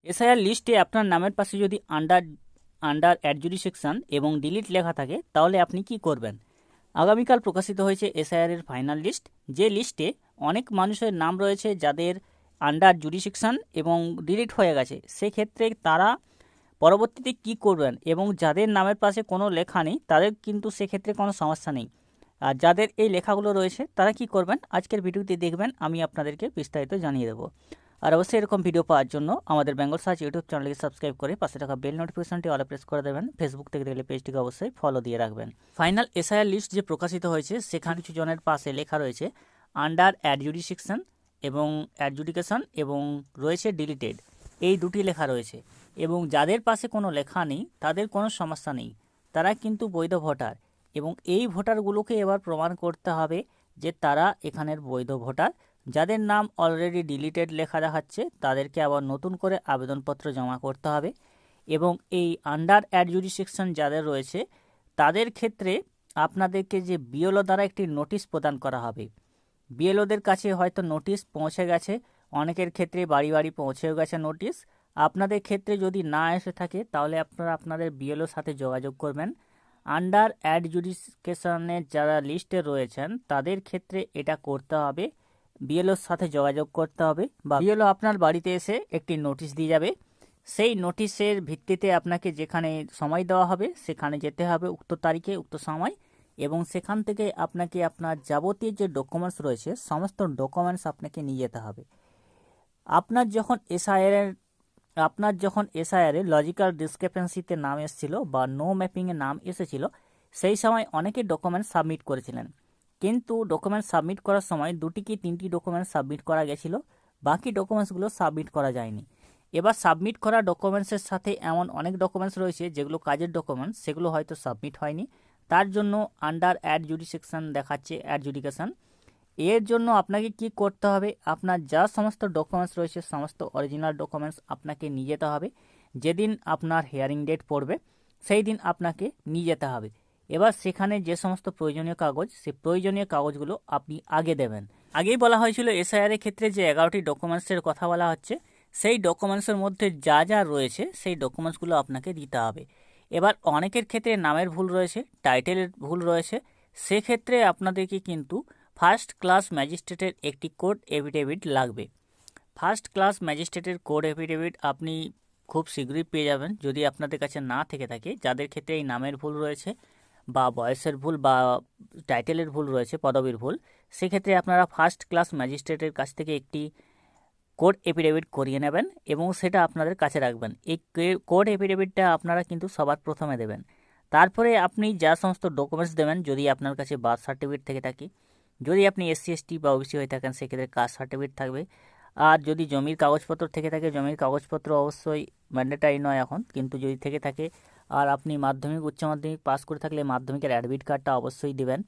SIR লিস্টে আপনার নামের পাশে যদি আন্ডার আন্ডার অ্যাডজুডিকেশন এবং ডিলিট লেখা থাকে তাহলে আপনি কি করবেন? আগামীকাল প্রকাশিত হয়েছে এসআইআর এর ফাইনাল লিস্ট, যে লিস্টে অনেক মানুষের নাম রয়েছে যাদের আন্ডার জুডিশিকশন এবং ডিলিট হয়ে গেছে। সেক্ষেত্রে তারা পরবর্তীতে কি করবেন, এবং যাদের নামের পাশে কোনো লেখা নেই তাদের কিন্তু সেক্ষেত্রে কোনো সমস্যা নেই। আর যাদের এই লেখাগুলো রয়েছে তারা কি করবেন, আজকের ভিডিওতে দেখবেন, আমি আপনাদেরকে বিস্তারিত জানিয়ে দেবো। আর অবশ্যই এরকম ভিডিও পাওয়ার জন্য আমাদের বেঙ্গল সার্চ ইউটিউব চ্যানেলকে সাবস্ক্রাইব করে পাশে থাকা বেল নোটিফিকেশনটি অলে প্রেস করে দেবেন। ফেসবুক থেকে দেখলে পেজটিকে অবশ্যই ফলো দিয়ে রাখবেন। ফাইনাল এসআইআর লিস্ট যে প্রকাশিত হয়েছে সেখানে কিছু জনের পাশে লেখা রয়েছে আন্ডার অ্যাডজুডিকেশন এবং অ্যাডজুডিকেশন এবং রয়েছে ডিলিটেড, এই দুটি লেখা রয়েছে। এবং যাদের পাশে কোনো লেখা নেই তাদের কোনো সমস্যা নেই, তারা কিন্তু বৈধ ভোটার। এবং এই ভোটারগুলোকে এবার প্রমাণ করতে হবে যে তারা এখানের বৈধ ভোটার। যাদের নাম অলরেডি ডিলিটেড লেখা দেখাচ্ছে তাদেরকে আবার নতুন করে আবেদনপত্র জমা করতে হবে। এবং এই আন্ডার অ্যাডজুডিকেশন যাদের রয়েছে তাদের ক্ষেত্রে আপনাদেরকে যে বিএলও দ্বারা একটি নোটিশ প্রদান করা হবে। বিএলওদের কাছে হয়তো নোটিশ পৌঁছে গেছে, অনেকের ক্ষেত্রে বাড়ি বাড়ি পৌঁছেও গেছে নোটিশ। আপনাদের ক্ষেত্রে যদি না এসে থাকে তাহলে আপনারা আপনাদের বিএলওর সাথে যোগাযোগ করবেন। আন্ডার অ্যাডজুডিকেশনের যারা লিস্টে রয়েছেন তাদের ক্ষেত্রে এটা করতে হবে, বিএলওর সাথে যোগাযোগ করতে হবে, বা বিএলও আপনার বাড়িতে এসে একটি নোটিশ দিয়ে যাবে। সেই নোটিশের ভিত্তিতে আপনাকে যেখানে সময় দেওয়া হবে সেখানে যেতে হবে উক্ত তারিখে উক্ত সময়, এবং সেখান থেকে আপনাকে আপনার যাবতীয় যে ডকুমেন্টস রয়েছে সমস্ত ডকুমেন্টস আপনাকে নিয়ে যেতে হবে। আপনার যখন এসআইআর লজিক্যাল ডিসক্রিপেন্সিতে নাম এসেছিল বা নো ম্যাপিংয়ে নাম এসেছিল, সেই সময় অনেকে ডকুমেন্টস সাবমিট করেছিলেন, কিন্তু ডকুমেন্টস সাবমিট করার সময় 2টি কি 3টি ডকুমেন্টস সাবমিট করা গেছিল, বাকি ডকুমেন্টসগুলো সাবমিট করা যায়নি। এবার সাবমিট করা ডকুমেন্টসের সাথে এমন অনেক ডকুমেন্টস রয়েছে যেগুলো কাজের ডকুমেন্টস, সেগুলো হয়তো সাবমিট হয়নি, তার জন্য আন্ডার অ্যাডজুডিকেশন দেখাচ্ছে অ্যাডজুডিকেশন। এর জন্য আপনাকে কি করতে হবে, আপনার যা সমস্ত ডকুমেন্টস রয়েছে সমস্ত অরিজিনাল ডকুমেন্টস আপনাকে নিয়ে যেতে হবে। যেদিন আপনার হিয়ারিং ডেট পড়বে সেই দিন আপনাকে নিয়ে যেতে হবে। এবার সেখানে যে সমস্ত প্রয়োজনীয় কাগজ, সেই প্রয়োজনীয় কাগজগুলো আপনি আগে দেবেন। আগেই বলা হয়েছিল এসআইআর এর ক্ষেত্রে যে 11টি ডকুমেন্টসের কথা বলা হচ্ছে, সেই ডকুমেন্টসের মধ্যে যা যা রয়েছে সেই ডকুমেন্টসগুলো আপনাকে দিতে হবে। এবার অনেকের ক্ষেত্রে নামের ভুল রয়েছে, টাইটেলের ভুল রয়েছে, সেক্ষেত্রে আপনাদেরকে কিন্তু ফার্স্ট ক্লাস ম্যাজিস্ট্রেটের একটি কোর্ট এফিডেভিট লাগবে। ফার্স্ট ক্লাস ম্যাজিস্ট্রেটের কোর্ট এফিডেভিট আপনি খুব শীঘ্রই পেয়ে যাবেন যদি আপনাদের কাছে না থেকে থাকে। যাদের ক্ষেত্রে এই নামের ভুল রয়েছে বা বয়সের ভুল বা টাইটেলের ভুল রয়েছে, পদবীর ভুল, সেক্ষেত্রে আপনারা ফার্স্ট ক্লাস ম্যাজিস্ট্রেটের কাছ থেকে একটি কোর্ট এফিডেভিট করিয়ে নেবেন এবং সেটা আপনাদের কাছে রাখবেন। এই কোর্ট এফিডেভিটটা আপনারা কিন্তু সবার প্রথমে দেবেন। তারপরে আপনি যা সমস্ত ডকুমেন্টস দেবেন, যদি আপনার কাছে বার্থ সার্টিফিকেট থেকে থাকে, যদি আপনি এসসি এসটি বা ওবিসি হয়ে থাকেন সেক্ষেত্রে কাস্ট সার্টিফিকেট থাকবে, আর যদি জমির কাগজপত্র থেকে থাকে জমির কাগজপত্র অবশ্যই ম্যান্ডেটারি নয় এখন, কিন্তু যদি থেকে থাকে, আর আপনি মাধ্যমিক উচ্চ মাধ্যমিক পাস করে থাকলে মাধ্যমিকের অ্যাডমিট কার্ডটা অবশ্যই দেবেন।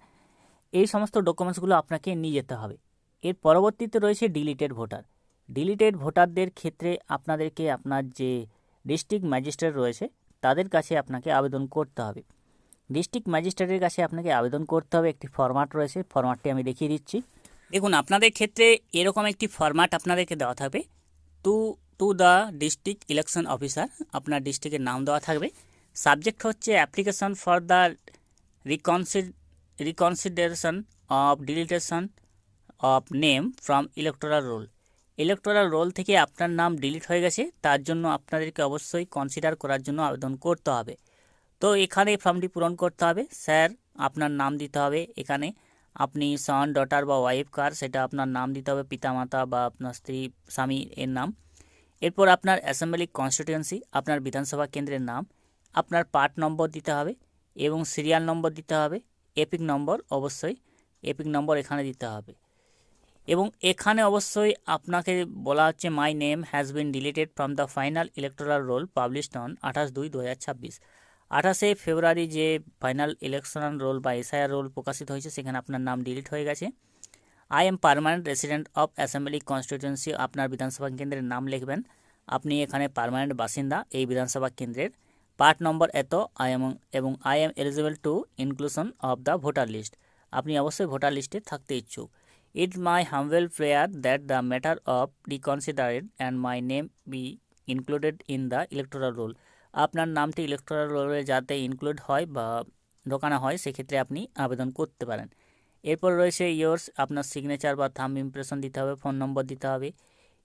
এই সমস্ত ডকুমেন্টসগুলো আপনাকে নিয়ে যেতে হবে। এর পরবর্তীতে রয়েছে ডিলিটেড ভোটার। ডিলিটেড ভোটারদের ক্ষেত্রে আপনাদেরকে আপনার যে ডিস্ট্রিক্ট ম্যাজিস্ট্রেট রয়েছে তাদের কাছে আপনাকে আবেদন করতে হবে। ডিস্ট্রিক্ট ম্যাজিস্ট্রেটের কাছে আপনাকে আবেদন করতে হবে, একটি ফরম্যাট রয়েছে, ফরম্যাটটি আমি দেখিয়ে দিচ্ছি। দেখুন, আপনাদের ক্ষেত্রে এরকম একটি ফরম্যাট আপনাদেরকে দেওয়া থাকবে। To the district election officer, আপনার ডিস্ট্রিক্টের নাম দেওয়া থাকবে। সাবজেক্ট হচ্ছে application for the reconsideration of ডিলিটেশন of name from electoral role. Electoral role থেকে আপনার নাম ডিলিট হয়ে গেছে, তার জন্য আপনাদেরকে অবশ্যই কনসিডার করার জন্য আবেদন করতে হবে। তো এখানে ফর্মটি পূরণ করতে হবে। স্যার, আপনার নাম দিতে হবে এখানে, আপনি সন, ডটার বা ওয়াইফ কার সেটা আপনার নাম দিতে হবে, পিতামাতা বা আপনার স্ত্রী, স্বামী এর নাম। এরপর আপনার অ্যাসেম্বলি কনস্টিটিউয়েন্সি, আপনার বিধানসভা কেন্দ্রের নাম, আপনার পার্ট নম্বর দিতে হবে এবং সিরিয়াল নম্বর দিতে হবে। এপিক নম্বর, অবশ্যই এপিক নম্বর এখানে দিতে হবে। এবং এখানে অবশ্যই আপনাকে বলা হচ্ছে my name has been deleted from the final electoral role published on 28/2/2026। 28শে ফেব্রুয়ারি যে ফাইনাল ইলেকশনাল রোল বা এসআইআর রোল প্রকাশিত হয়েছে সেখানে আপনার নাম ডিলিট হয়ে গেছে। I am permanent resident of assembly constituency, আপনার বিধানসভা কেন্দ্রের নাম লিখবেন, আপনি এখানে পার্মানেন্ট বাসিন্দা এই বিধানসভা কেন্দ্রের। পার্ট নম্বর এত এবং I am eligible to inclusion of the voter list, আপনি অবশ্যই ভোটার লিস্টে থাকতে ইচ্ছুক। It my humble prayer that the matter of reconsidered and my name be included in the electoral roll. আপনার নামটি ইলেকটোরাল রোলে যাতে ইনক্লুড হয় বা ঢোকানো হয় সেক্ষেত্রে আপনি আবেদন করতে পারেন। এরপর রয়েছে ইয়ার্স, আপনার সিগনেচার বা থাম্ব ইমপ্রেশন দিতে হবে, ফোন নম্বর দিতে হবে।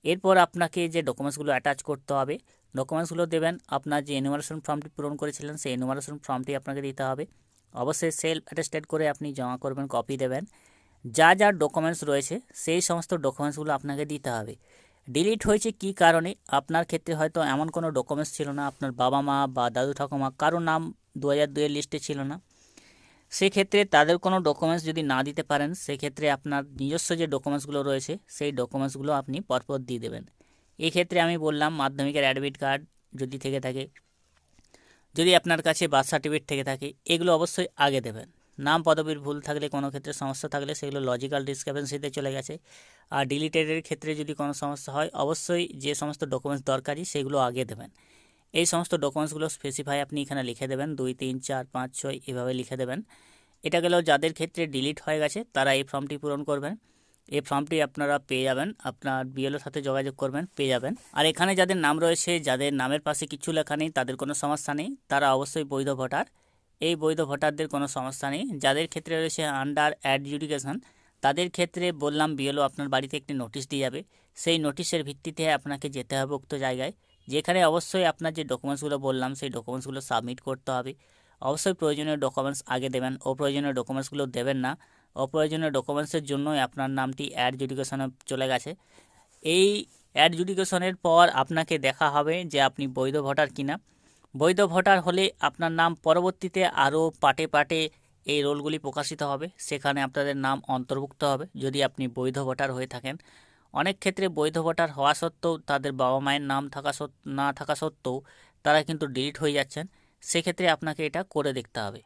এরপর আপনাকে যে ডকুমেন্টসগুলো অ্যাটাচ করতে হবে, ডকুমেন্টসগুলো দেবেন। আপনার যে এনুমারেশন ফর্মটি পূরণ করেছিলেন সেই এনুমারেশন ফর্মটি আপনাকে দিতে হবে। অবশ্যই সেলফ অ্যাটেস্টেড করে আপনি জমা করবেন, কপি দেবেন। যা যা ডকুমেন্টস রয়েছে সেই সমস্ত ডকুমেন্টসগুলো আপনাকে দিতে হবে। ডিলিট হয়েছে কী কারণে, আপনার ক্ষেত্রে হয়তো এমন কোনো ডকুমেন্টস ছিল না, আপনার বাবা মা বা দাদু ঠাকুমা কারো নাম 2002-এর লিস্টে ছিল না, সেক্ষেত্রে তাদের কোনো ডকুমেন্টস যদি না দিতে পারেন সেক্ষেত্রে আপনার নিজস্ব যে ডকুমেন্টসগুলো রয়েছে সেই ডকুমেন্টসগুলো আপনি পরপর দিয়ে দেবেন। এক্ষেত্রে আমি বললাম মাধ্যমিকের অ্যাডমিট কার্ড যদি থেকে থাকে, যদি আপনার কাছে বার্থ সার্টিফিকেট থেকে থাকে, এগুলো অবশ্যই আগে দেবেন। নাম পদবীর ভুল থাকলে, কোনো ক্ষেত্রে সমস্যা থাকলে সেগুলো লজিক্যাল ডিসক্রিপেন্সিতে চলে গেছে। আর ডিলিটেডের ক্ষেত্রে যদি কোনো সমস্যা হয় অবশ্যই যে সমস্ত ডকুমেন্টস দরকারি সেগুলো আগে দেবেন। এই সমস্ত ডকুমেন্টসগুলো স্পেসিফাই আপনি এখানে লিখে দেবেন, 2, 3, 4, 5, 6 এভাবে লিখে দেবেন। এটা গেলেও যাদের ক্ষেত্রে ডিলিট হয়ে গেছে তারা এই ফর্মটি পূরণ করবেন। এই ফর্মটি আপনারা পেয়ে যাবেন, আপনার বিএলওর সাথে যোগাযোগ করবেন, পেয়ে যাবেন। আর এখানে যাদের নাম রয়েছে, যাদের নামের পাশে কিছু লেখা নেই, তাদের কোনো সমস্যা নেই, তারা অবশ্যই বৈধ ভোটার। এই বৈধ ভোটারদের কোনো সমস্যা নেই। যাদের ক্ষেত্রে রয়েছে আন্ডার অ্যাডজুডিকেশন, তাদের ক্ষেত্রে বললাম বিএলও আপনার বাড়িতে একটি নোটিশ দিয়ে যাবে। সেই নোটিশের ভিত্তিতে আপনাকে যেতে হবে উক্ত জায়গায়, যেখানে অবশ্যই আপনার যে ডকুমেন্টসগুলো বললাম সেই ডকুমেন্টসগুলো সাবমিট করতে হবে। অবশ্যই প্রয়োজনীয় ডকুমেন্টস আগে দেবেন, অপ্রয়োজনীয় ডকুমেন্টসগুলো দেবেন না। অপ্রয়োজনীয় ডকুমেন্টসের জন্যই আপনার নামটি অ্যাডজুডিকেশনে চলে গেছে। এই অ্যাডজুডিকেশনের পর আপনাকে দেখা হবে যে আপনি বৈধ ভোটার কিনা। বৈধ ভোটার হলে আপনার নাম পরবর্তীতে আরও পার্টে পার্টে এই রোলগুলি প্রকাশিত হবে, সেখানে আপনাদের নাম অন্তর্ভুক্ত হবে যদি আপনি বৈধ ভোটার হয়ে থাকেন। অনেক ক্ষেত্রে বৈধ ভোটার হওয়া সত্ত্বেও তাদের বাবা মায়ের নাম না থাকা সত্ত্বেও তারা কিন্তু ডিলিট হয়ে যাচ্ছেন, সেক্ষেত্রে আপনাকে এটা করে দেখতে হবে।